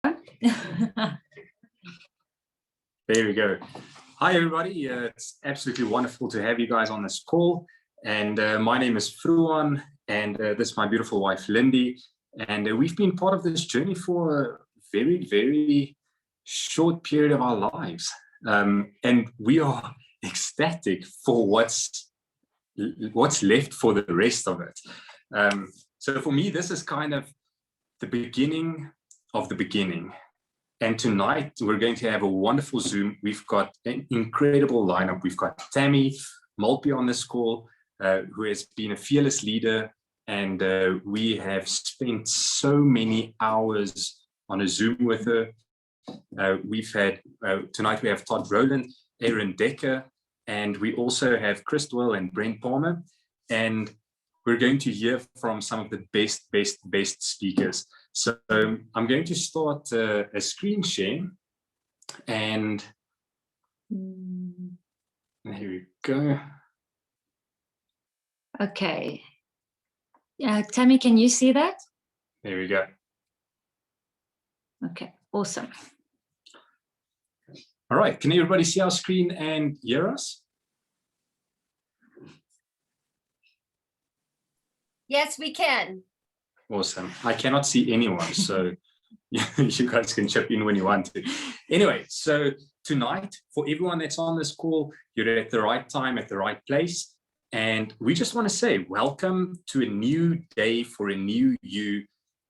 There we go. Hi, everybody. It's absolutely wonderful to have you guys on this call. And my name is Frohan, and this is my beautiful wife, Lindi. And we've been part of this journey for a very, very short period of our lives. And we are ecstatic for what's left for the rest of it. So for me, this is kind of the beginning of the beginning. And tonight we're going to have a wonderful Zoom. We've got an incredible lineup. We've got Tammy, Maltby on this call, who has been a fearless leader. And we have spent so many hours on a Zoom with her. We've had, tonight we have Todd Rowland, Aaron Decker, and we also have Doyle and Brent Palmer. And we're going to hear from some of the best speakers. So I'm going to start a screen share, and here we go. Okay. Tammy, can you see that? There we go. Okay, awesome. All right, can everybody see our screen and hear us? Yes, we can. Awesome. I cannot see anyone, so you guys can chip in when you want to. Anyway, so tonight, for everyone that's on this call, you're at the right time, at the right place. And we just want to say welcome to a new day for a new you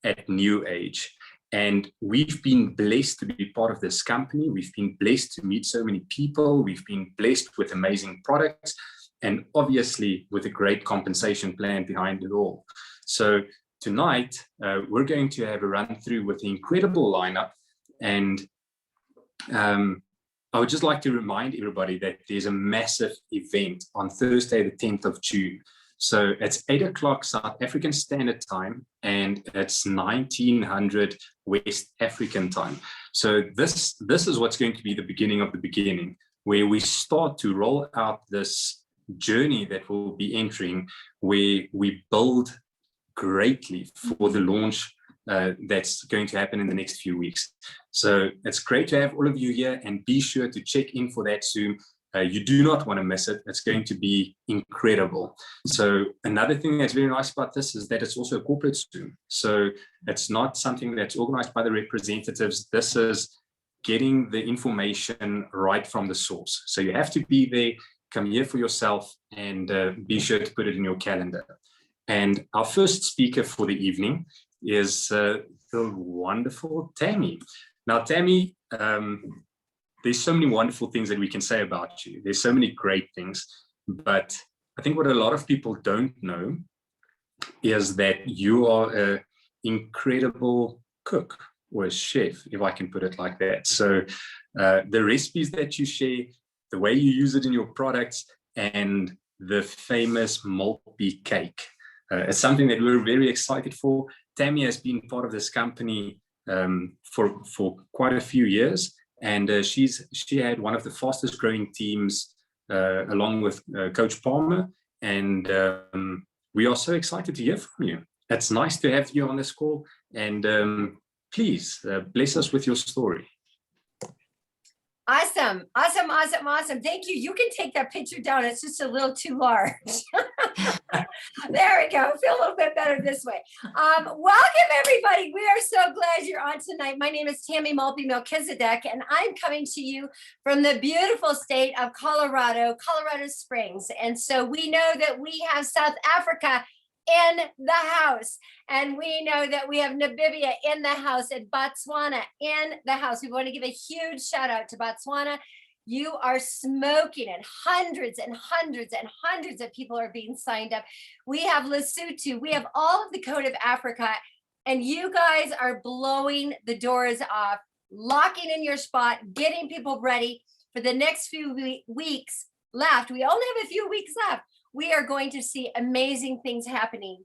at NewAge. And we've been blessed to be part of this company. We've been blessed to meet so many people. We've been blessed with amazing products, and obviously with a great compensation plan behind it all. So tonight, we're going to have a run through with the incredible lineup. And I would just like to remind everybody that there's a massive event on Thursday, the 10th of June. So it's 8 o'clock South African Standard Time, and it's 1900 West African time. So this is what's going to be the beginning of the beginning, where we start to roll out this journey that we'll be entering, where we build greatly for the launch that's going to happen in the next few weeks. So it's great to have all of you here, and be sure to check in for that Zoom. You do not want to miss it. It's going to be incredible. So another thing that's very nice about this is that it's also a corporate Zoom. So it's not something that's organized by the representatives. This is getting the information right from the source. So you have to be there, come here for yourself, and be sure to put it in your calendar. And our first speaker for the evening is the wonderful Tammy. Now, Tammy, there's so many wonderful things that we can say about you. There's so many great things, but I think what a lot of people don't know is that you are an incredible cook, or a chef, if I can put it like that. So the recipes that you share, the way you use it in your products, and the famous Maltby cake. It's something that we're very excited for. Tammy has been part of this company for quite a few years, and she had one of the fastest growing teams along with Coach Palmer, and we are so excited to hear from you. It's nice to have you on this call, and please bless us with your story. Awesome. Thank you. You can take that picture down. It's just a little too large. There we go. Feel a little bit better this way. Welcome, everybody. We are so glad you're on tonight. My name is Tammy Maltby Melchizedek, and I'm coming to you from the beautiful state of Colorado Springs. And so we know that we have South Africa in the house, and we know that we have Namibia in the house, and Botswana in the house. We want to give a huge shout out to Botswana. You are smoking, and hundreds and hundreds and hundreds of people are being signed up. We have Lesotho, we have all of the Code of Africa, and you guys are blowing the doors off, locking in your spot, getting people ready for the next few weeks left. We only have a few weeks left. We are going to see amazing things happening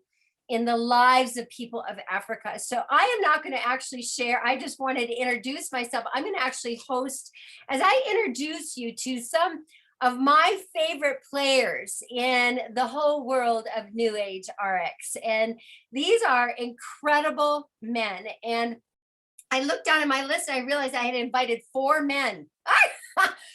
in the lives of people of Africa. So I am not going to actually share. I just wanted to introduce myself. I'm going to actually host as I introduce you to some of my favorite players in the whole world of NewAge RX. And these are incredible men. And I looked down at my list and I realized I had invited 4 men.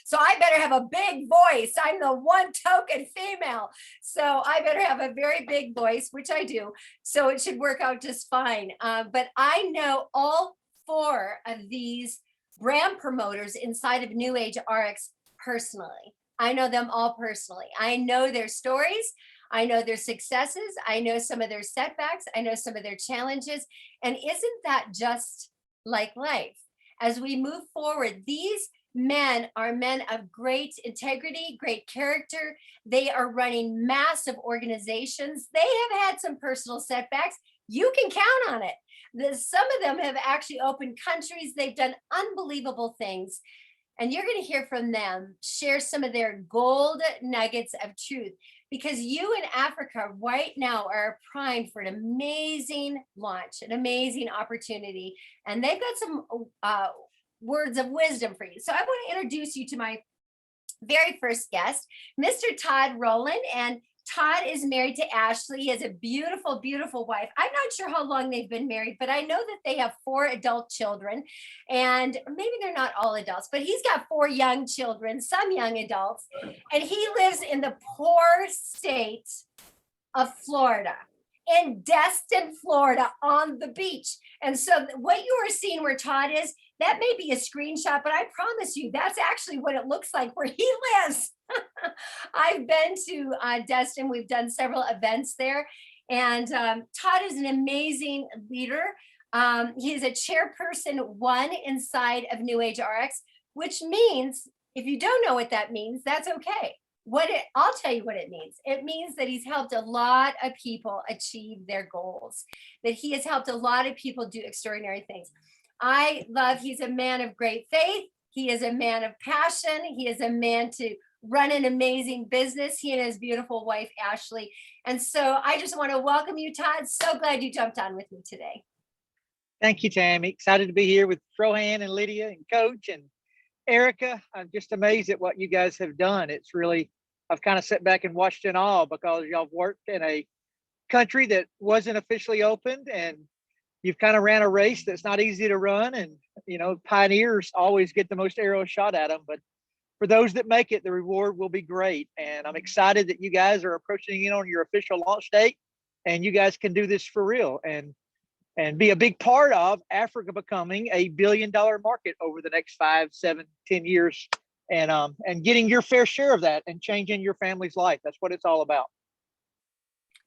So I better have a big voice. I'm the one token female. So I better have a very big voice, which I do. So it should work out just fine. But I know all 4 of these brand promoters inside of NewAge RX personally. I know them all personally. I know their stories. I know their successes. I know some of their setbacks. I know some of their challenges. And isn't that just like life? As we move forward, these men are men of great integrity, great character. They are running massive organizations. They have had some personal setbacks. You can count on it. Some of them have actually opened countries. They've done unbelievable things. And you're going to hear from them share some of their gold nuggets of truth, because you in Africa right now are primed for an amazing launch, an amazing opportunity. And they've got some words of wisdom for you. So I want to introduce you to my very first guest, Mr. Todd Rowland. And Todd is married to Ashley. He has a beautiful, beautiful wife. I'm not sure how long they've been married, but I know that they have 4 adult children, and maybe they're not all adults, but he's got 4 young children, some young adults, and he lives in the poor state of Florida, in Destin, Florida, on the beach. And so what you are seeing where Todd is, that may be a screenshot, but I promise you, that's actually what it looks like where he lives. I've been to Destin. We've done several events there. And Todd is an amazing leader. He is a chairperson 1 inside of NewAge RX, which means, if you don't know what that means, that's okay. I'll tell you what it means. It means that he's helped a lot of people achieve their goals, that he has helped a lot of people do extraordinary things. He's a man of great faith. He is a man of passion. He is a man to run an amazing business. He and his beautiful wife, Ashley. And so I just want to welcome you, Todd. So glad you jumped on with me today. Thank you, Tammy. Excited to be here with Frohan and Lydia and Coach and Erica. I'm just amazed at what you guys have done. It's really, I've kind of sat back and watched in awe, because y'all worked in a country that wasn't officially opened, and you've kind of ran a race that's not easy to run. And, pioneers always get the most arrows shot at them. But for those that make it, the reward will be great. And I'm excited that you guys are approaching in on your official launch date, and you guys can do this for real and be a big part of Africa becoming a $1 billion market over the next 5, 7, 10 years, and getting your fair share of that and changing your family's life. That's what it's all about.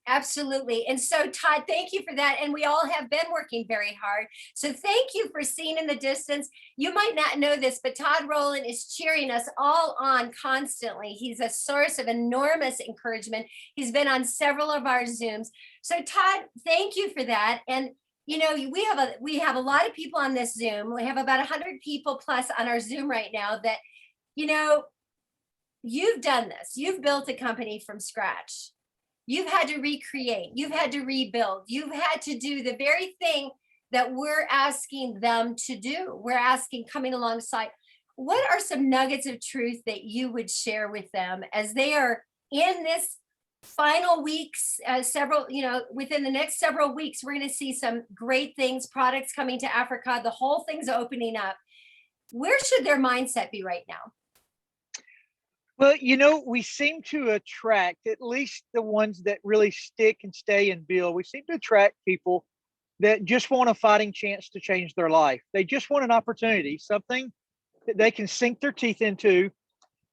Absolutely. And so, Todd, thank you for that. And we all have been working very hard. So thank you for seeing in the distance. You might not know this, but Todd Rowland is cheering us all on constantly. He's a source of enormous encouragement. He's been on several of our Zooms. So Todd, thank you for that. And we have a lot of people on this Zoom. We have about 100 people plus on our Zoom right now that, you've done this. You've built a company from scratch. You've had to recreate, you've had to rebuild, you've had to do the very thing that we're asking them to do. We're asking, coming alongside. What are some nuggets of truth that you would share with them as they are in this final weeks, within the next several weeks, we're going to see some great things, products coming to Africa, the whole thing's opening up. Where should their mindset be right now? Well, we seem to attract, at least the ones that really stick and stay and build, we seem to attract people that just want a fighting chance to change their life. They just want an opportunity, something that they can sink their teeth into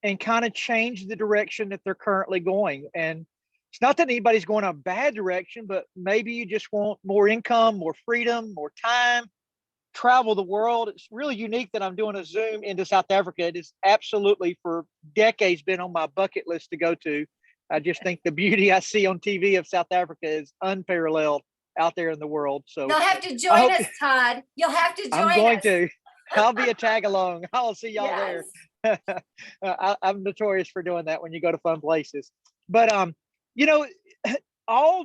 and kind of change the direction that they're currently going. And it's not that anybody's going a bad direction, but maybe you just want more income, more freedom, more time, travel the world. It's really unique that I'm doing a Zoom into South Africa. It is absolutely for decades been on my bucket list to go to. I just think the beauty I see on TV of South Africa is unparalleled out there in the world. So you'll have to join us, Todd. You'll have to join us. I'm going to. I'll be a tag along. I'll see y'all Yes. there. I'm notorious for doing that when you go to fun places. But all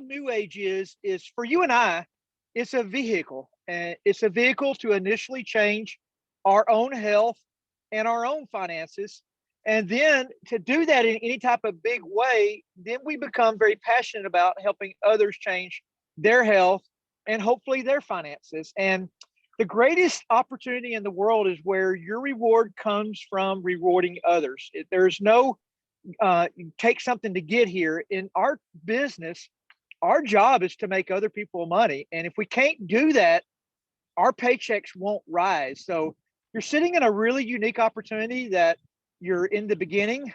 NewAge is for you and I. It's a vehicle, and it's a vehicle to initially change our own health and our own finances. And then to do that in any type of big way, then we become very passionate about helping others change their health and hopefully their finances. And the greatest opportunity in the world is where your reward comes from rewarding others. There's no take something to get here. In our business, our job is to make other people money. And if we can't do that, our paychecks won't rise. So you're sitting in a really unique opportunity that you're in the beginning.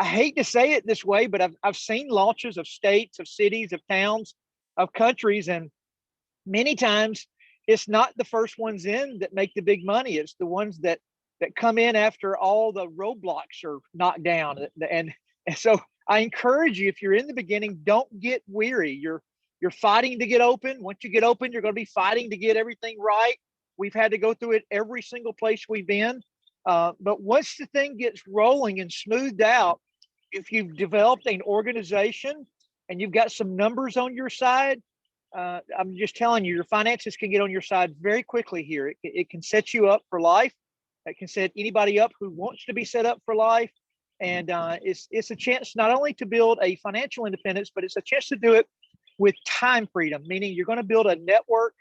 I hate to say it this way, but I've seen launches of states, of cities, of towns, of countries, and many times it's not the first ones in that make the big money. It's the ones that come in after all the roadblocks are knocked down. And so I encourage you, if you're in the beginning, don't get weary. You're fighting to get open. Once you get open, you're going to be fighting to get everything right. We've had to go through it every single place we've been. But once the thing gets rolling and smoothed out, if you've developed an organization and you've got some numbers on your side, I'm just telling you, your finances can get on your side very quickly here. It can set you up for life. It can set anybody up who wants to be set up for life. And it's a chance not only to build a financial independence, but it's a chance to do it with time freedom, meaning you're going to build a network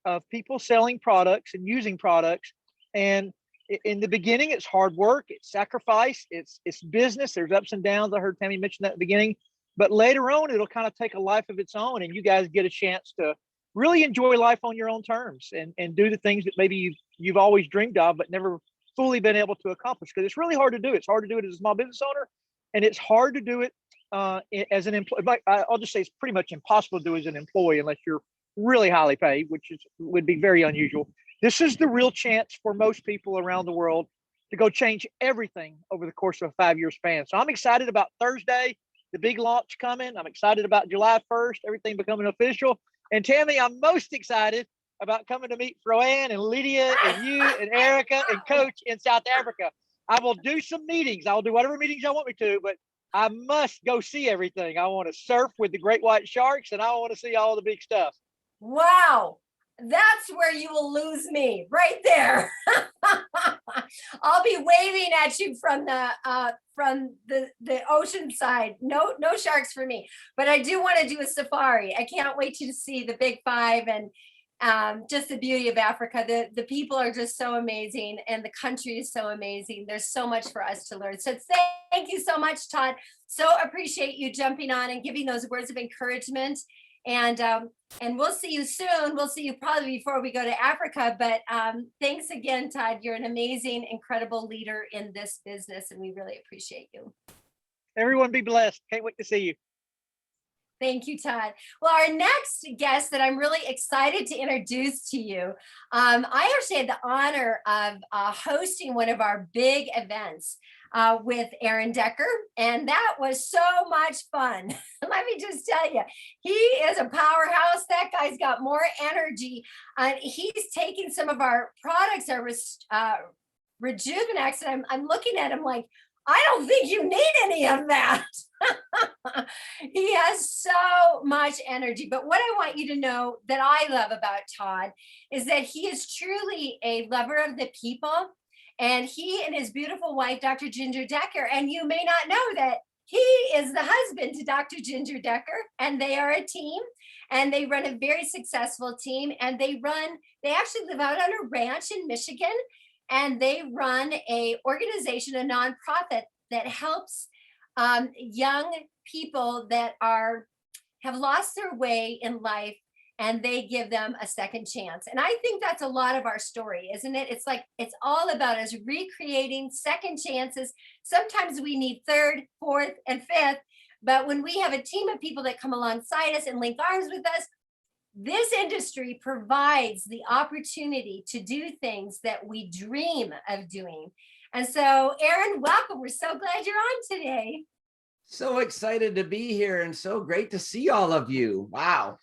of people selling products and using products. And in the beginning, it's hard work, it's sacrifice, it's business. There's ups and downs. I heard Tammy mention that at the beginning, but later on, it'll kind of take a life of its own, and you guys get a chance to really enjoy life on your own terms and do the things that maybe you've always dreamed of, but never fully been able to accomplish, because it's really hard to do. It's hard to do it as a small business owner, and it's hard to do it as an employee. I'll just say it's pretty much impossible to do as an employee unless you're really highly paid, which would be very unusual. This is the real chance for most people around the world to go change everything over the course of a 5-year span. So I'm excited about Thursday, the big launch coming. I'm excited about July 1st, everything becoming official. And Tammy, I'm most excited about coming to meet Frohan and Lydia and you and Erica and Coach in South Africa. I will do some meetings. I'll do whatever meetings y'all want me to, but I must go see everything. I want to surf with the great white sharks, and I want to see all the big stuff. Wow. That's where you will lose me, right there. I'll be waving at you from the ocean side. No sharks for me, but I do want to do a safari. I can't wait to see the big five and just the beauty of Africa. The people are just so amazing, and the country is so amazing. There's so much for us to learn. So thank you so much, Todd. So appreciate you jumping on and giving those words of encouragement. And we'll see you soon. We'll see you probably before we go to Africa. But thanks again, Todd. You're an amazing, incredible leader in this business, and we really appreciate you. Everyone be blessed. Can't wait to see you. Thank you, Todd. Well, our next guest that I'm really excited to introduce to you, I actually had the honor of hosting one of our big events with Aaron Decker, and that was so much fun. Let me just tell you, he is a powerhouse. That guy's got more energy, and he's taking some of our products, our Rejuvenex, and I'm looking at him like, I don't think you need any of that. He has so much energy. But what I want you to know that I love about Todd is that he is truly a lover of the people. And he and his beautiful wife, Dr. Ginger Decker, and you may not know that he is the husband to Dr. Ginger Decker, and they are a team, and they run a very successful team. And they actually live out on a ranch in Michigan, and they run a organization, a nonprofit that helps young people that have lost their way in life, and they give them a second chance. And I think that's a lot of our story, isn't it? It's like, it's all about us recreating second chances. Sometimes we need third, fourth, and fifth, but when we have a team of people that come alongside us and link arms with us, this industry provides the opportunity to do things that we dream of doing. And so, Aaron, welcome. We're so glad you're on today. So excited to be here, and so great to see all of you. Wow.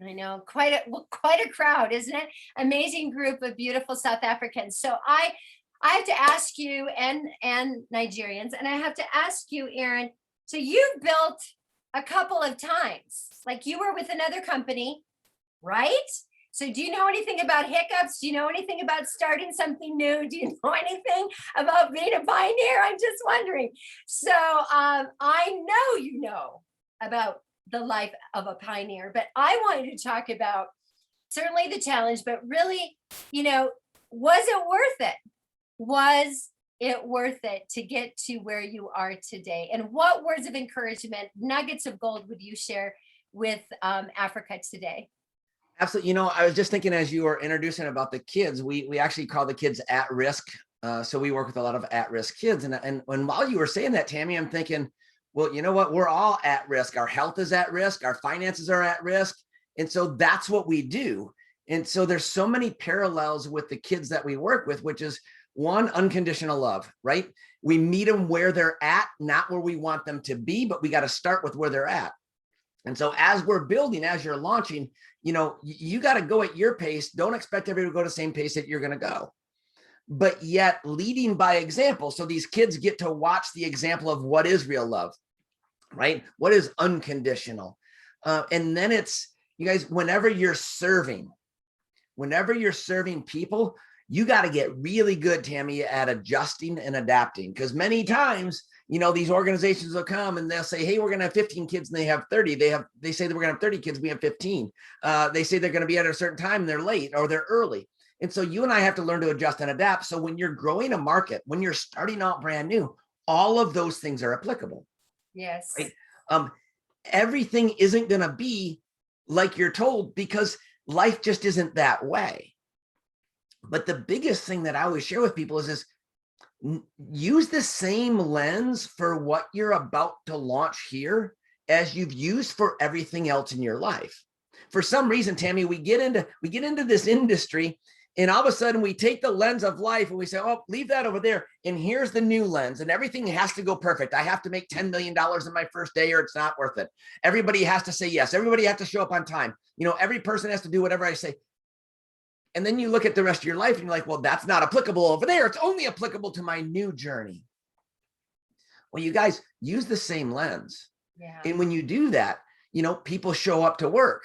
I know, quite a crowd, isn't it? Amazing group of beautiful South Africans. So I have to ask you, and Nigerians, and I have to ask you, Aaron, so you've built a couple of times, like you were with another company, right? So do you know anything about hiccups? Do you know anything about starting something new? Do you know anything about being a pioneer? I'm just wondering. So I know you know about the life of a pioneer, but I want you to talk about certainly the challenge, but really, was it worth it? Was it worth it to get to where you are today? And what words of encouragement, nuggets of gold would you share with Africa today? Absolutely. I was just thinking as you were introducing about the kids, we actually call the kids at risk. So we work with a lot of at-risk kids. And while you were saying that, Tammy, I'm thinking, well, you know what? We're all at risk. Our health is at risk. Our finances are at risk. And so that's what we do. And so there's so many parallels with the kids that we work with, which is one, unconditional love, right? We meet them where they're at, not where we want them to be, but we got to start with where they're at. And so as we're building, as you're launching, you got to go at your pace. Don't expect everybody to go the same pace that you're going to go, but yet leading by example. So these kids get to watch the example of what is real love, right? What is unconditional? And then it's, you guys, whenever you're serving people, you got to get really good, Tammy, at adjusting and adapting. Because many times, these organizations will come and they'll say, hey, we're going to have 15 kids and they have 30. They say that we're going to have 30 kids. We have 15. They say they're going to be at a certain time and they're late or they're early. And so you and I have to learn to adjust and adapt. So when you're growing a market, when you're starting out brand new, all of those things are applicable. Yes. Right? Everything isn't going to be like you're told because life just isn't that way. But the biggest thing that I always share with people is use the same lens for what you're about to launch here as you've used for everything else in your life. For some reason, Tammy, we get into this industry and all of a sudden we take the lens of life and we say, oh, leave that over there. And here's the new lens and everything has to go perfect. I have to make $10 million in my first day or it's not worth it. Everybody has to say yes. Everybody has to show up on time. Every person has to do whatever I say. And then you look at the rest of your life and you're like, well, that's not applicable over there. It's only applicable to my new journey. Well, you guys use the same lens. Yeah. And when you do that, people show up to work,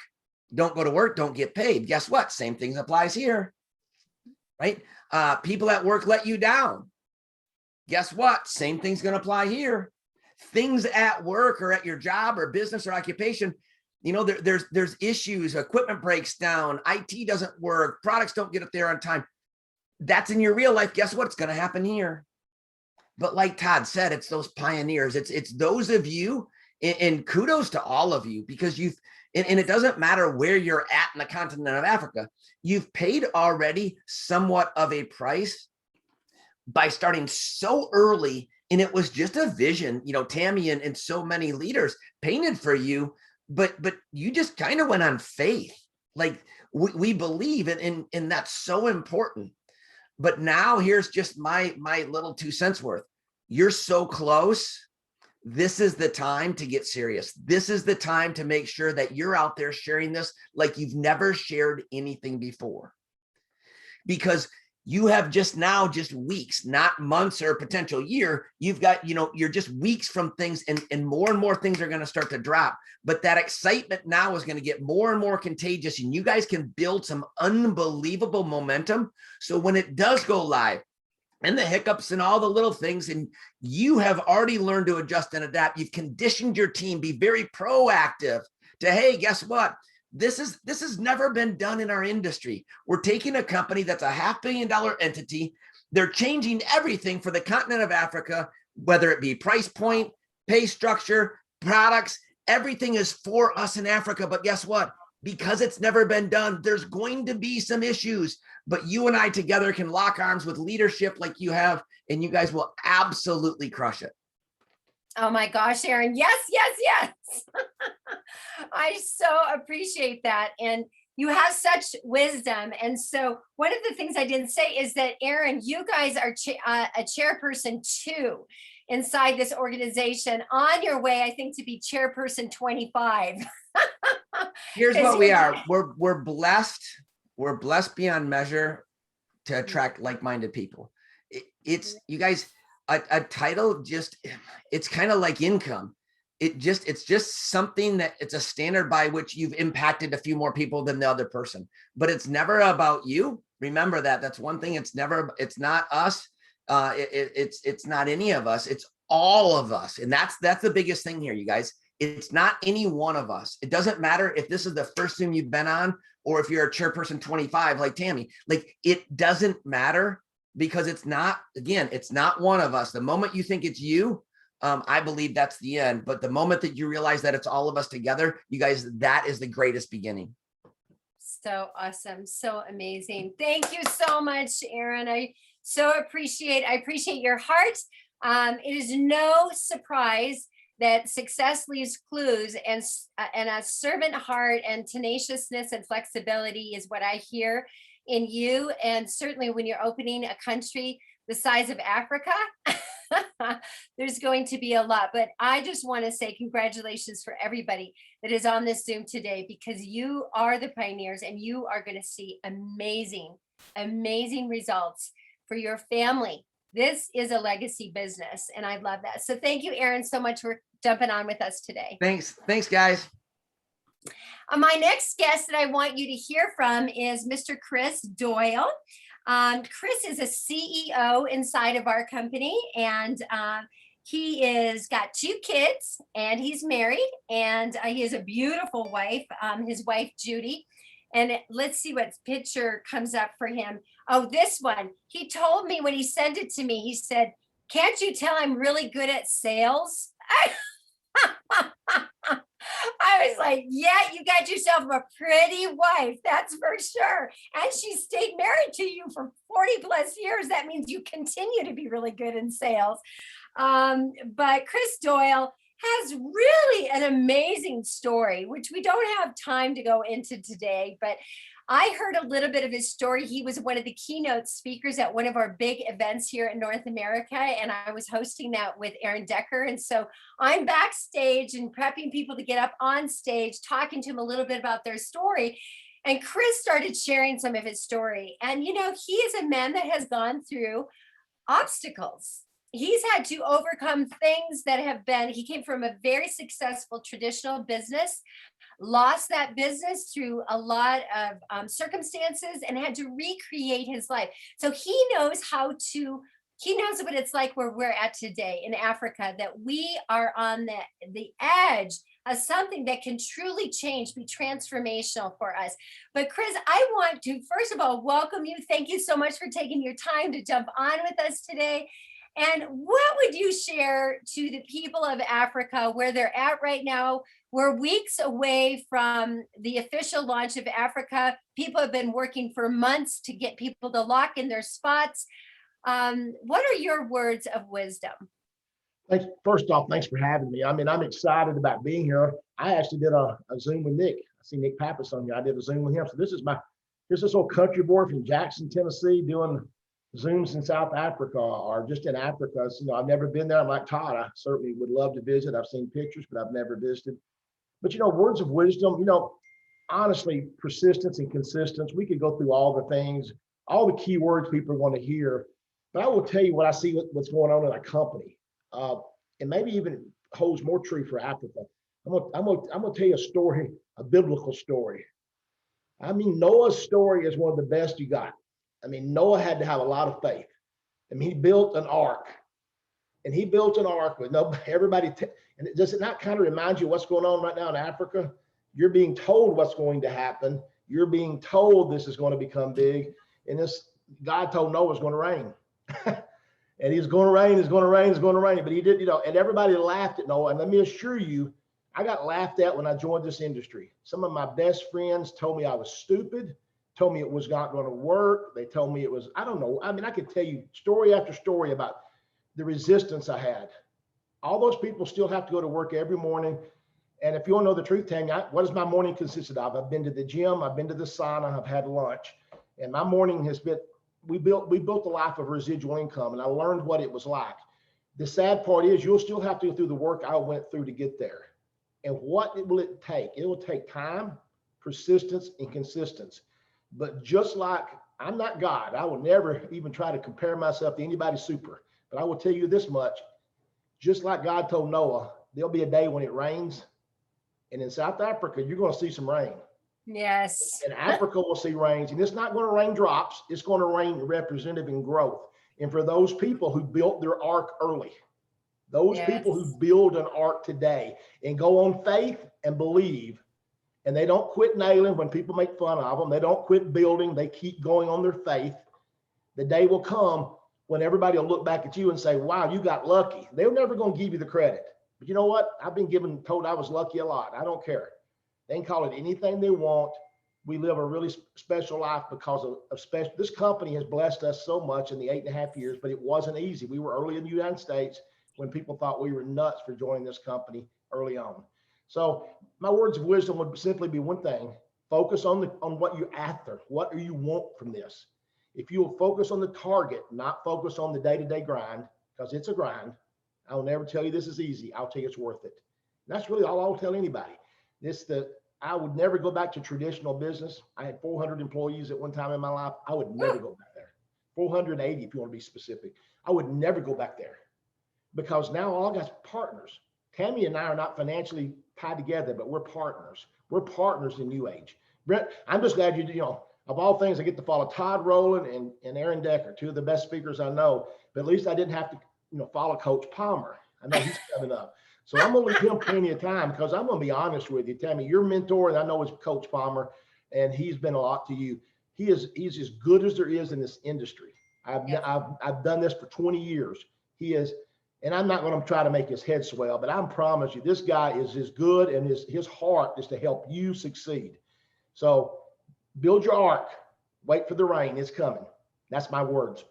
don't go to work, don't get paid. Guess what? Same thing applies here, right? People at work let you down. Guess what? Same thing's going to apply here. Things at work or at your job or business or occupation, there's issues, equipment breaks down, IT doesn't work, products don't get up there on time. That's in your real life. Guess what? It's going to happen here. But like Todd said, it's those pioneers. It's those of you, and kudos to all of you because and it doesn't matter where you're at in the continent of Africa, you've paid already somewhat of a price by starting so early. And it was just a vision, Tammy and so many leaders painted for you. But you just kind of went on faith. Like we believe and that's so important. But now here's just my little 2 cents worth. You're so close. This is the time to get serious. This is the time to make sure that you're out there sharing this like you've never shared anything before. Because you have just weeks, not months or a potential year. You've got, you're just weeks from things and more things are going to start to drop. But that excitement now is going to get more and more contagious and you guys can build some unbelievable momentum. So when it does go live and the hiccups and all the little things, and you have already learned to adjust and adapt, you've conditioned your team, be very proactive to, hey, guess what? This has never been done in our industry. We're taking a company that's a $500 million entity. They're changing everything for the continent of Africa, whether it be price point, pay structure, products, everything is for us in Africa. But guess what? Because it's never been done, there's going to be some issues, but you and I together can lock arms with leadership like you have, and you guys will absolutely crush it. Oh my gosh, Aaron. Yes, yes, yes. I so appreciate that. And you have such wisdom. And so one of the things I didn't say is that, Aaron, you guys are a chairperson too inside this organization, on your way, I think, to be chairperson 25. Here's what we are. We're blessed. We're blessed beyond measure to attract like-minded people. It's, you guys, a title it's kind of like income. It's just something that it's a standard by which you've impacted a few more people than the other person, but it's never about you. Remember that. That's one thing. It's not us. It's not any of us. It's all of us. And that's the biggest thing here, you guys. It's not any one of us. It doesn't matter if this is the first Zoom you've been on, or if you're a chairperson 25 like Tammy. Like, it doesn't matter, because it's not, again, it's not one of us. The moment you think it's you, I believe that's the end. But the moment that you realize that it's all of us together, you guys, that is the greatest beginning. So awesome. So amazing. Thank you so much, Aaron. I appreciate your heart. It is no surprise that success leaves clues, and a servant heart and tenaciousness and flexibility is what I hear in you. And certainly when you're opening a country the size of Africa, there's going to be a lot. But I just want to say congratulations for everybody that is on this Zoom today, because you are the pioneers, and you are going to see amazing, amazing results for your family. This is a legacy business, and I love that. So thank you, Aaron, so much for jumping on with us today. Thanks, guys. My next guest that I want you to hear from is Mr. Chris Doyle. Chris is a CEO inside of our company, and he is got 2 kids, and he's married, and he has a beautiful wife, his wife, Judy. And let's see what picture comes up for him. Oh, this one. He told me when he sent it to me, he said, "Can't you tell I'm really good at sales?" I was like, yeah, you got yourself a pretty wife, that's for sure. And she stayed married to you for 40 plus years. That means you continue to be really good in sales. But Chris Doyle has really an amazing story, which we don't have time to go into today, but I heard a little bit of his story. He was one of the keynote speakers at one of our big events here in North America, and I was hosting that with Aaron Decker. And so I'm backstage and prepping people to get up on stage, talking to him a little bit about their story. And Chris started sharing some of his story. And, you know, he is a man that has gone through obstacles. He's had to overcome things that have been, he came from a very successful traditional business, lost that business through a lot of circumstances, and had to recreate his life. So he knows he knows what it's like where we're at today in Africa, that we are on the edge of something that can truly change, be transformational for us. But Chris, I want to, first of all, welcome you. Thank you so much for taking your time to jump on with us today. And what would you share to the people of Africa, where they're at right now? We're weeks away from the official launch of Africa. People have been working for months to get people to lock in their spots. What are your words of wisdom? Thanks. First off, thanks for having me. I mean, I'm excited about being here. I actually did a Zoom with Nick. I see Nick Pappas on here. I did a Zoom with him. So here's this old country boy from Jackson, Tennessee, doing Zooms in South Africa or just in Africa. So, you know, I've never been there. I'm like Todd, I certainly would love to visit. I've seen pictures, but I've never visited. But, you know, words of wisdom, you know, honestly, persistence and consistency. We could go through all the things, all the key words people want to hear. But I will tell you what I see what's going on in our company. And maybe even holds more true for Africa. I'm gonna tell you a story, a biblical story. I mean, Noah's story is one of the best you got. I mean, Noah had to have a lot of faith. I mean, he built an ark, and he built an ark with everybody. And does it not kind of remind you what's going on right now in Africa? You're being told what's going to happen. You're being told this is going to become big. And this God told Noah it's going to rain. And he's going to rain, it's going to rain, it's going to rain. But he did, you know, and everybody laughed at Noah. And let me assure you, I got laughed at when I joined this industry. Some of my best friends told me I was stupid, told me it was not going to work. They told me it was, I don't know. I mean, I could tell you story after story about the resistance I had. All those people still have to go to work every morning. And if you want to know the truth, Tammy, what does my morning consisted of? I've been to the gym, I've been to the sauna, I've had lunch. And my morning has been, we built a life of residual income, and I learned what it was like. The sad part is you'll still have to go through the work I went through to get there. And what will it take? It will take time, persistence, and consistency. But just like I'm not God, I will never even try to compare myself to anybody super. But I will tell you this much, just like God told Noah, there'll be a day when it rains. And in South Africa, you're going to see some rain. Yes. And Africa will see rains, and it's not going to rain drops. It's going to rain representative in growth. And for those people who built their ark early, Those Yes. people who build an ark today and go on faith and believe, and they don't quit nailing when people make fun of them. They don't quit building. They keep going on their faith. The day will come when everybody will look back at you and say, wow, you got lucky. They're never going to give you the credit. But you know what? I've been told I was lucky a lot. I don't care. They can call it anything they want. We live a really special life because of special. This company has blessed us so much in the 8.5 years, but it wasn't easy. We were early in the United States when people thought we were nuts for joining this company early on. So my words of wisdom would simply be one thing: focus on what you're after. What do you want from this? If you will focus on the target, not focus on the day-to-day grind, because it's a grind. I'll never tell you this is easy. I'll tell you it's worth it. And that's really all I'll tell anybody. I would never go back to traditional business. I had 400 employees at one time in my life. I would never go back there. 480 if you want to be specific. I would never go back there, because now all I got is partners. Tammy and I are not financially tied together, but we're partners. We're partners in NewAge. Brent, I'm just glad of all things, I get to follow Todd Rowland and Aaron Decker, two of the best speakers I know. But at least I didn't have to, follow Coach Palmer. I know he's coming up. So I'm going to leave him plenty of time, because I'm going to be honest with you, Tammy, your mentor, and I know it's Coach Palmer, and he's been a lot to you. He's as good as there is in this industry. I've done this for 20 years. He is, and I'm not going to try to make his head swell, but I promise you, this guy is as good, and his heart is to help you succeed. So build your ark. Wait for the rain. It's coming. That's my words.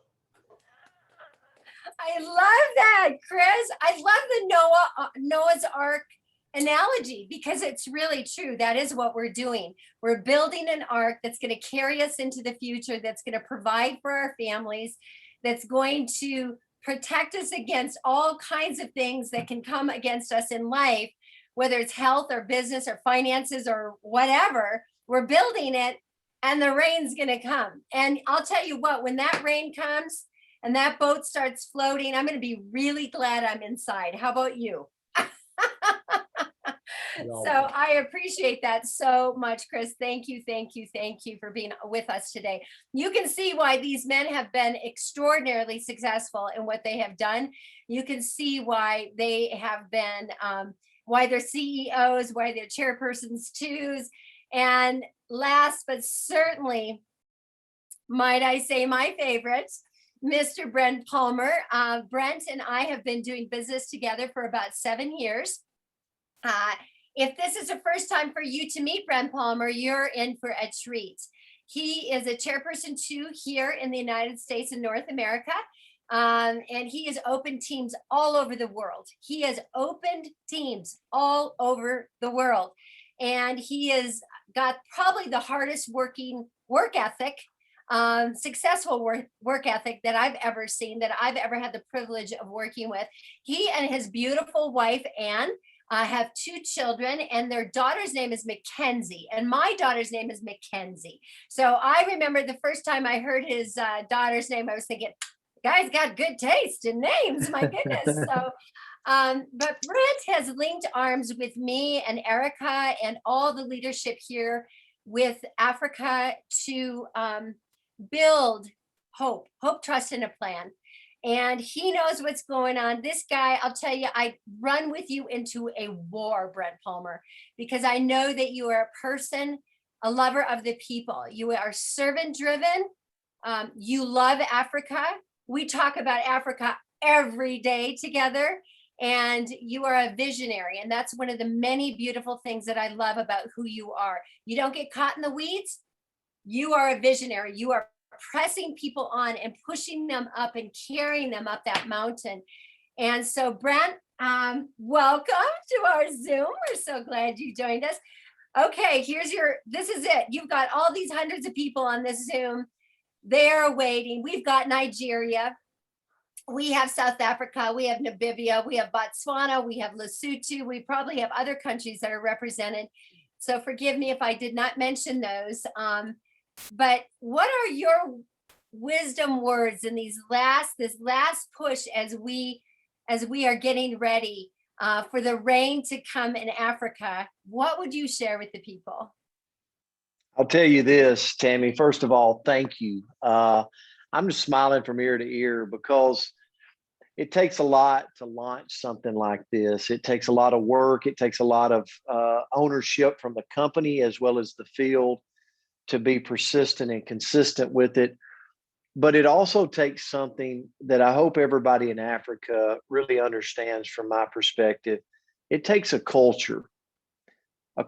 I love that, Chris. I love the Noah's Ark analogy, because it's really true. That is what we're doing. We're building an ark that's going to carry us into the future, that's going to provide for our families, that's going to protect us against all kinds of things that can come against us in life, whether it's health or business or finances or whatever. We're building it, and the rain's going to come. And I'll tell you what, when that rain comes and that boat starts floating, I'm going to be really glad I'm inside. How about you? So I appreciate that so much, Chris. Thank you for being with us today. You can see why these men have been extraordinarily successful in what they have done. You can see why they have been, why they're CEOs, why they're chairpersons twos. And last but certainly, might I say, my favorite, Mr. Brent Palmer. Brent and I have been doing business together for about 7 years. If this is the first time for you to meet Brent Palmer, you're in for a treat. He is a chairperson too here in the United States and North America. And he has opened teams all over the world. He has opened teams all over the world. And he has got probably the hardest working work ethic, successful work ethic that I've ever seen, that I've ever had the privilege of working with. He and his beautiful wife, Anne, have 2 children, and their daughter's name is Mackenzie, and my daughter's name is Mackenzie. So I remember the first time I heard his daughter's name, I was thinking, guy's got good taste in names, my goodness. So, but Brent has linked arms with me and Erica and all the leadership here with Africa to build hope, trust, and a plan. And he knows what's going on. This guy, I'll tell you, I run with you into a war, Brent Palmer, because I know that you are a person, a lover of the people. You are servant driven. You love Africa. We talk about Africa every day together, and you are a visionary. And that's one of the many beautiful things that I love about who you are. You don't get caught in the weeds. You are a visionary. You are pressing people on and pushing them up and carrying them up that mountain. And so, Brent, welcome to our Zoom. We're so glad you joined us. Okay, this is it. You've got all these hundreds of people on this Zoom. They're waiting. We've got Nigeria. We have South Africa. We have Namibia. We have Botswana. We have Lesotho. We probably have other countries that are represented. So forgive me if I did not mention those. But what are your wisdom words in this last push as we are getting ready for the rain to come in Africa? What would you share with the people? I'll tell you this, Tammy. First of all, thank you. I'm just smiling from ear to ear, because it takes a lot to launch something like this. It takes a lot of work. It takes a lot of ownership from the company as well as the field to be persistent and consistent with it. But it also takes something that I hope everybody in Africa really understands from my perspective. It takes a culture, a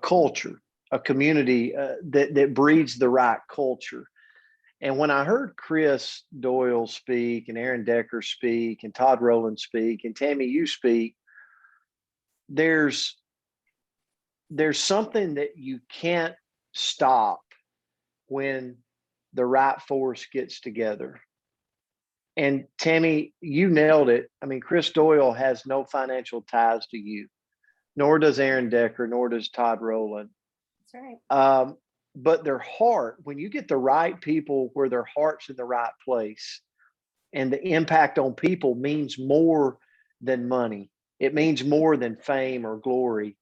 community that breeds the right culture. And when I heard Chris Doyle speak and Aaron Decker speak and Todd Rowland speak and Tammy, you speak, there's something that you can't stop when the right force gets together. And Tammy, you nailed it. I mean, Chris Doyle has no financial ties to you, nor does Aaron Decker, nor does Todd Rowland. That's right. But their heart, when you get the right people where their heart's in the right place, and the impact on people means more than money. It means more than fame or glory.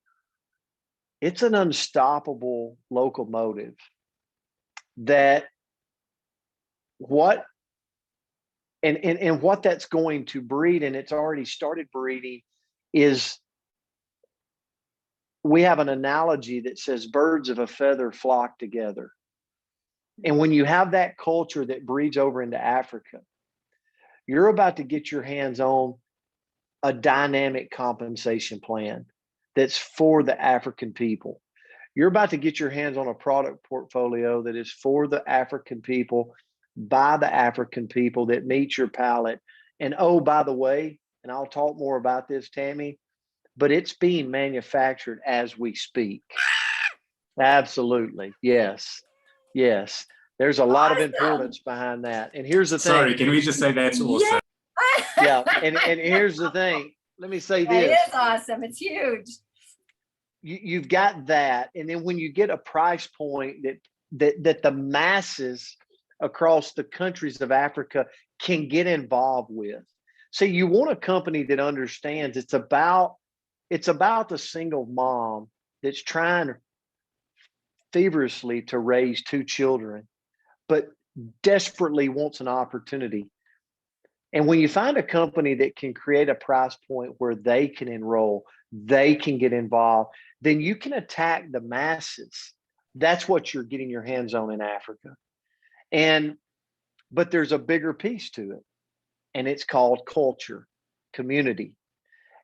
It's an unstoppable locomotive that what that's going to breed, and it's already started breeding, is we have an analogy that says birds of a feather flock together. And when you have that culture that breeds over into Africa, you're about to get your hands on a dynamic compensation plan that's for the African people. You're about to get your hands on a product portfolio that is for the African people, by the African people, that meets your palate. And oh, by the way, and I'll talk more about this, Tammy, but it's being manufactured as we speak. Absolutely. Yes. Yes. There's a lot of importance behind that. And here's the thing. Sorry, can we just say that's awesome? Yeah. And here's the thing. Let me say this. It is awesome. It's huge. You've got that. And then when you get a price point that the masses across the countries of Africa can get involved with. So you want a company that understands it's about the single mom that's trying feverishly to raise 2 children, but desperately wants an opportunity. And when you find a company that can create a price point where they can enroll, they can get involved, then you can attack the masses. That's what you're getting your hands on in Africa. But there's a bigger piece to it, and it's called culture, community.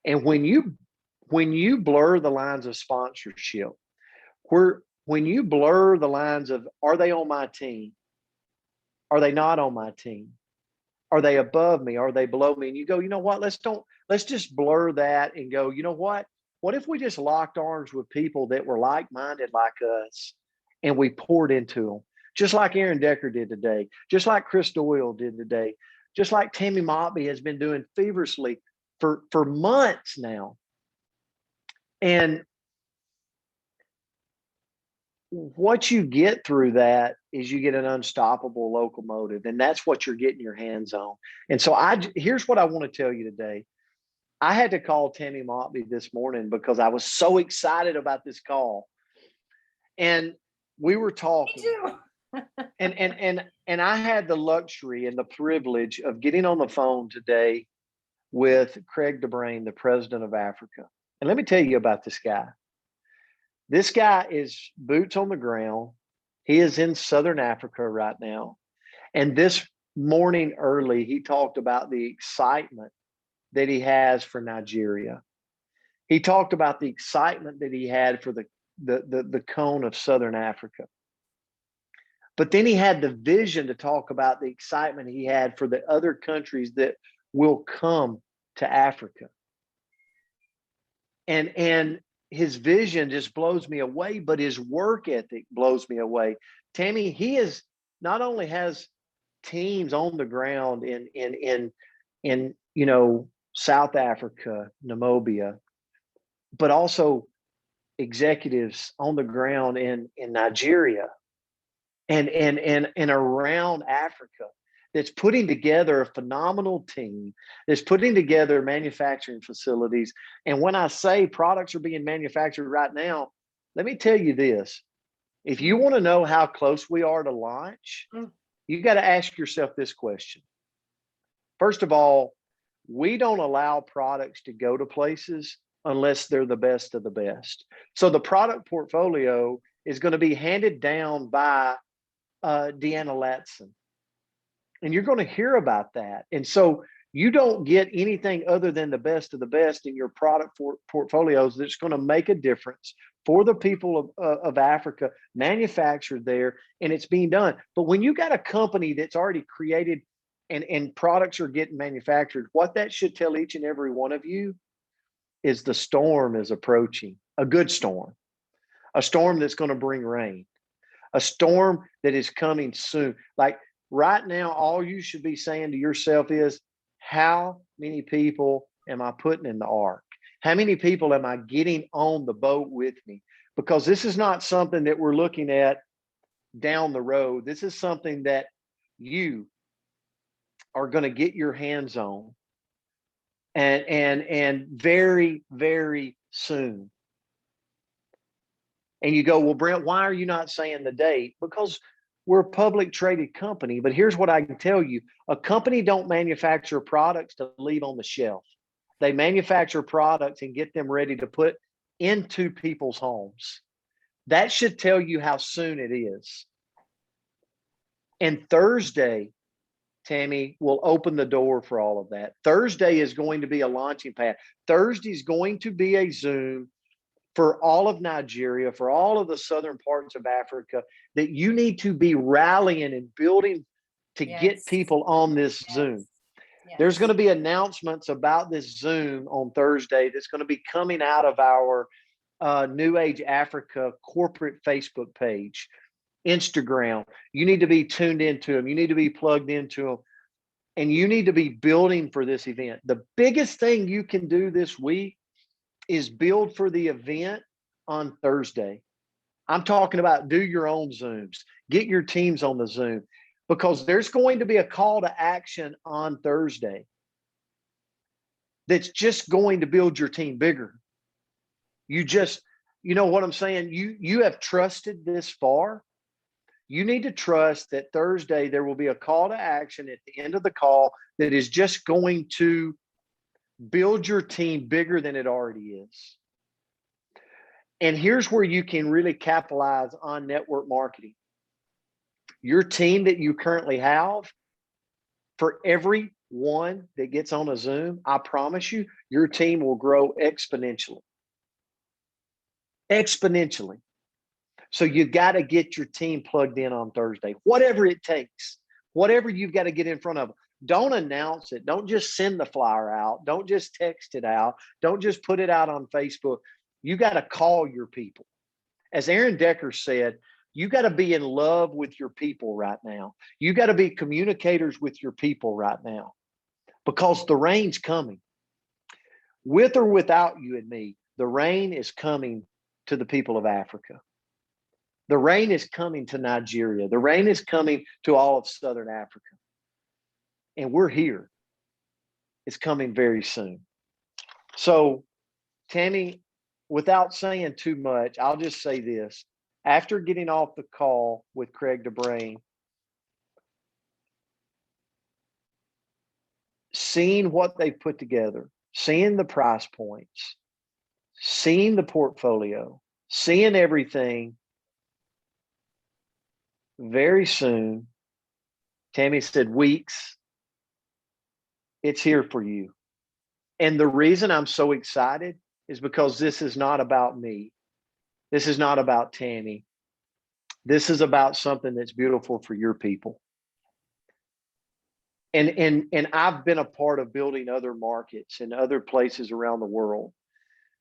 And when you blur the lines of sponsorship, when you blur the lines of, are they on my team? Are they not on my team? Are they above me? Are they below me? And you go, you know what? Let's just blur that and go, you know what? What if we just locked arms with people that were like-minded like us, and we poured into them, just like Aaron Decker did today, just like Chris Doyle did today, just like Tammy Maltby has been doing feverishly for months now. And what you get through that is you get an unstoppable locomotive, and that's what you're getting your hands on. And so here's what I want to tell you today. I had to call Tammy Maltby this morning because I was so excited about this call. And we were talking. Me too. and I had the luxury and the privilege of getting on the phone today with Craig DeBrain, the president of Africa. And let me tell you about this guy. This guy is boots on the ground. He is in Southern Africa right now. And this morning early, he talked about the excitement that he has for Nigeria. He talked about the excitement that he had for the cone of Southern Africa. But then he had the vision to talk about the excitement he had for the other countries that will come to Africa. And his vision just blows me away, but his work ethic blows me away. Tammy, he is not only has teams on the ground in South Africa, Namibia, but also executives on the ground in Nigeria and around Africa that's putting together a phenomenal team, that's putting together manufacturing facilities. And when I say products are being manufactured right now, let me tell you this. If you want to know how close we are to launch, you got to ask yourself this question. First of all, we don't allow products to go to places unless they're the best of the best. So the product portfolio is going to be handed down by Deanna Latson. And you're going to hear about that. And so you don't get anything other than the best of the best in your product portfolios that's going to make a difference for the people of Africa, manufactured there, and it's being done. But when you got a company that's already created and products are getting manufactured, what that should tell each and every one of you is the storm is approaching, a good storm, a storm that's going to bring rain, a storm that is coming soon. Like right now, all you should be saying to yourself is, how many people am I putting in the ark? How many people am I getting on the boat with me? Because this is not something that we're looking at down the road. This is something that you are going to get your hands on and very, very soon. And you go, well, Brent, why are you not saying the date? Because we're a public traded company. But here's what I can tell you. A company don't manufacture products to leave on the shelf. They manufacture products and get them ready to put into people's homes. That should tell you how soon it is. And Thursday, Tammy, will open the door for all of that. Thursday is going to be a launching pad. Thursday is going to be a Zoom for all of Nigeria, for all of the southern parts of Africa, that you need to be rallying and building to get people on this Zoom. There's going to be announcements about this Zoom on Thursday that's going to be coming out of our NewAge Africa corporate Facebook page, Instagram. You need to be tuned into them. You need to be plugged into them. And you need to be building for this event. The biggest thing you can do this week is build for the event on Thursday. I'm talking about do your own Zooms, get your teams on the Zoom, because there's going to be a call to action on Thursday that's just going to build your team bigger. You know what I'm saying? You have trusted this far. You need to trust that Thursday there will be a call to action at the end of the call that is just going to build your team bigger than it already is. And here's where you can really capitalize on network marketing. Your team that you currently have, for every one that gets on a Zoom, I promise you, your team will grow exponentially. Exponentially. So you got to get your team plugged in on Thursday, whatever it takes, whatever you've got to get in front of them. Don't announce it. Don't just send the flyer out. Don't just text it out. Don't just put it out on Facebook. You got to call your people. As Aaron Decker said, you got to be in love with your people right now. You got to be communicators with your people right now, because the rain's coming. With or without you and me, the rain is coming to the people of Africa. The rain is coming to Nigeria. The rain is coming to all of Southern Africa. And we're here. It's coming very soon. So, Tammy, without saying too much, I'll just say this. After getting off the call with Craig DeBrain, seeing what they put together, seeing the price points, seeing the portfolio, seeing everything, very soon, Tammy said, weeks, it's here for you. And the reason I'm so excited is because this is not about me. This is not about Tammy. This is about something that's beautiful for your people. And I've been a part of building other markets in other places around the world.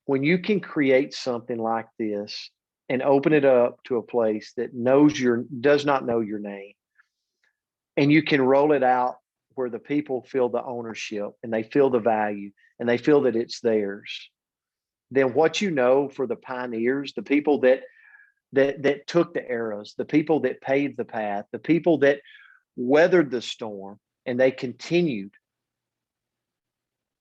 When you can create something like this and open it up to a place that does not know your name, and you can roll it out where the people feel the ownership and they feel the value and they feel that it's theirs, then what you know for the pioneers, the people that took the arrows, the people that paved the path, the people that weathered the storm and they continued,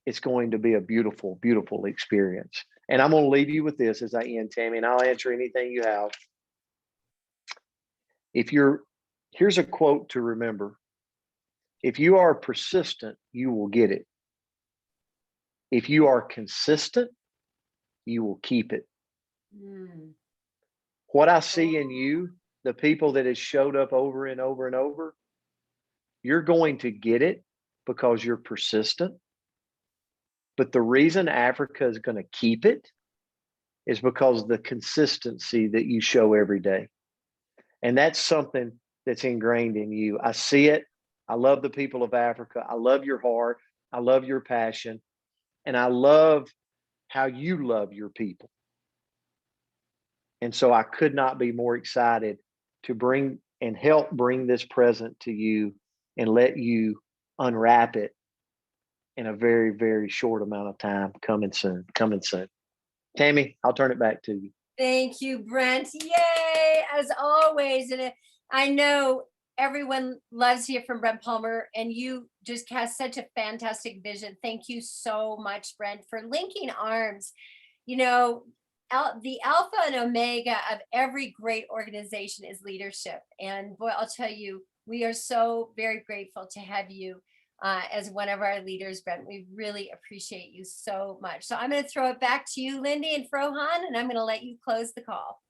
it's going to be a beautiful, beautiful experience. And I'm going to leave you with this as I end, Tammy, and I'll answer anything you have. Here's a quote to remember. If you are persistent, you will get it. If you are consistent, you will keep it. What I see in you, the people that has showed up over and over and over, you're going to get it because you're persistent. But the reason Africa is going to keep it is because of the consistency that you show every day. And that's something that's ingrained in you. I see it. I love the people of Africa. I love your heart. I love your passion. And I love how you love your people. And so I could not be more excited to bring and help bring this present to you and let you unwrap it in a very, very short amount of time. Coming soon. Tammy, I'll turn it back to you. Thank you, Brent. Yay, as always. And I know everyone loves to hear from Brent Palmer, and you just cast such a fantastic vision. Thank you so much, Brent, for linking arms. You know, the alpha and omega of every great organization is leadership. And boy, I'll tell you, we are so very grateful to have you as one of our leaders, Brent. We really appreciate you so much. So I'm going to throw it back to you, Lindi and Frohan, and I'm going to let you close the call.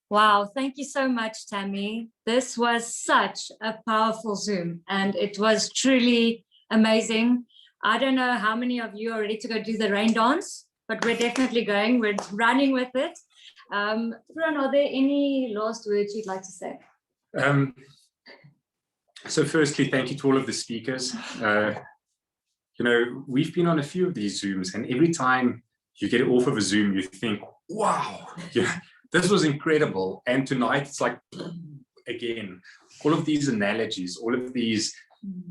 Wow, thank you so much, Tammy. This was such a powerful Zoom, and it was truly amazing. I don't know how many of you are ready to go do the rain dance, but we're definitely going. We're running with it. Frohan, are there any last words you'd like to say? So firstly, thank you to all of the speakers. You know, we've been on a few of these Zooms, and every time you get off of a Zoom, you think, wow, yeah, this was incredible. And tonight, it's like, again, all of these analogies, all of these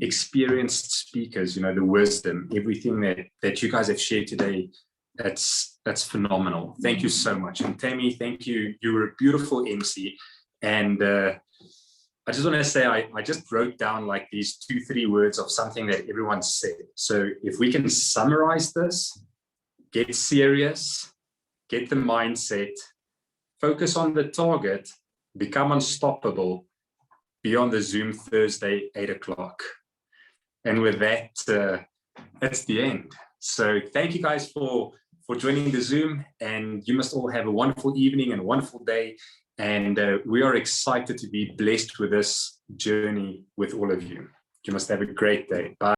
experienced speakers, you know, the wisdom, everything that you guys have shared today, that's phenomenal. Thank you so much. And Tammy, thank you. You were a beautiful MC. And I just want to say, I just wrote down like these 2-3 words of something that everyone said. So if we can summarize this, get serious, get the mindset, focus on the target, become unstoppable, be on the Zoom Thursday, 8 o'clock. And with that, that's the end. So thank you guys for joining the Zoom, and you must all have a wonderful evening and a wonderful day. And we are excited to be blessed with this journey with all of you. You must have a great day. Bye.